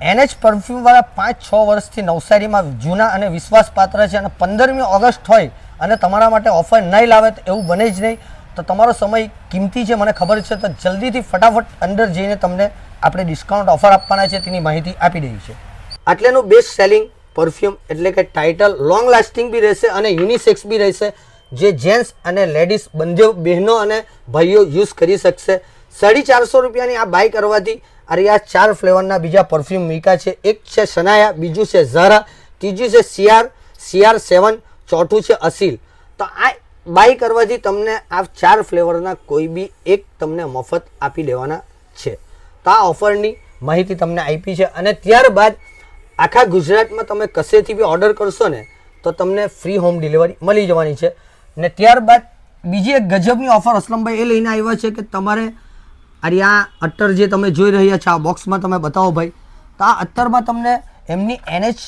NH પરફ્યુમવાળા 5-6 વર્ષથી નવસારીમાં જૂના અને વિશ્વાસપાત્ર છે અને 15મી ઓગસ્ટ હોય અને તમારા માટે ઓફર નહીં લાવે તો એવું બને જ નહીં. તો તમારો સમય કિંમતી છે, મને ખબર છે, તો જલ્દીથી ફટાફટ અંદર જઈને તમને આપણે ડિસ્કાઉન્ટ ઓફર આપવાના છે તેની માહિતી આપી દઈએ છીએ. આટલેનું બેસ્ટ સેલિંગ પરફ્યુમ એટલે કે ટાઇટલ લોંગ લાસ્ટિંગ બી રહેશે અને યુનિસેક્સ બી રહેશે, જે જેન્ટ્સ અને લેડીઝ બંને બહેનો અને ભાઈઓ યુઝ કરી શકશે. 450 રૂપિયાની આ બાય કરવાથી અરે આ 4 ફ્લેવરના બીજા પરફ્યુમ મીકા છે. એક છે સનાયા, બીજું છે ઝારા, ત્રીજું છે CR7, ચોથું છે અસીલ. તો આ બાય કરવાથી તમને આ 4 ફ્લેવરના કોઈ બી એક તમને મફત આપી દેવાના છે. તો આ ઓફરની માહિતી તમને આપી છે અને ત્યારબાદ આખા ગુજરાતમાં તમે કશેથી બી ઓર્ડર કરશો ને તો તમને ફ્રી હોમ ડિલિવરી મળી જવાની છે. ને ત્યારબાદ બીજી એક ગજબની ઓફર અસલમભાઈ એ લઈને આવ્યા છે કે તમારે અરે આ અત્તર જે તમે જોઈ રહ્યા છો આ બોક્સમાં તમે બતાવો ભાઈ, તો આ અત્તરમાં તમને એમની NH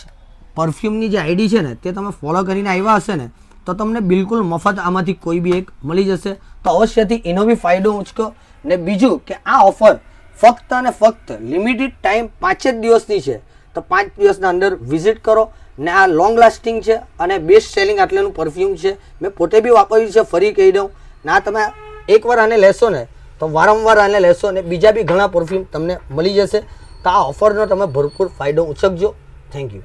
પરફ્યુમની જે આઈડી છે ને તે તમે ફોલો કરીને આવ્યા હશે ને તો તમને બિલકુલ મફત આમાંથી કોઈ બી એક મળી જશે. તો અવશ્યથી એનો બી ફાયદો ઉચકો. ને બીજું કે આ ઓફર ફક્ત અને ફક્ત લિમિટેડ ટાઈમ 5 જ દિવસની છે. તો 5 દિવસના અંદર વિઝિટ કરો ને આ લોંગ લાસ્ટિંગ છે અને બેસ્ટ સેલિંગ આટલાનું પરફ્યુમ છે. મેં પોતે બી વાપર્યું છે, ફરી કહી દઉં. ના તમે એકવાર આને લેશો ને તો વારંવાર આને લેશો અને બીજા બી ઘણા પરફ્યુમ તમને મળી જશે. તો આ ઓફરનો તમે ભરપૂર ફાયદો ઉચકજો. Thank you.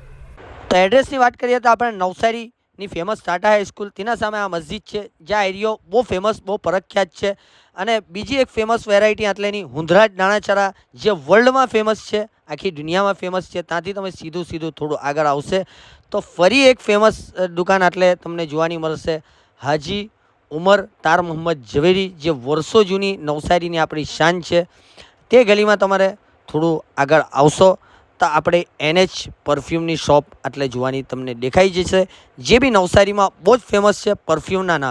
તો એડ્રેસની વાત કરીએ તો આપણે નવસારીની ફેમસ ટાટા હાઈસ્કૂલ તેના સામે આ મસ્જિદ છે, જ્યાં એરિયો બહુ ફેમસ, બહુ પ્રખ્યાત છે. અને બીજી એક ફેમસ વેરાયટી આટલેની હુંધરાજ દાણાચારા, જે વર્લ્ડમાં ફેમસ છે, આખી દુનિયામાં ફેમસ છે. ત્યાંથી તમે સીધું થોડું આગળ આવશે તો ફરી એક ફેમસ દુકાન આટલે તમને જોવાની મળશે, હાજી ઉમર તાર મોહમ્મદ ઝવેરી, જે વર્ષો જૂની નવસારીની આપણી શાન છે. તે ગલીમાં તમારે થોડું આગળ આવશો તો આપણે NH પરફ્યુમની શોપ આટલે જોવાની તમને દેખાઈ જશે, જે બી નવસારીમાં બહુ જ ફેમસ છે પરફ્યુમના નામ.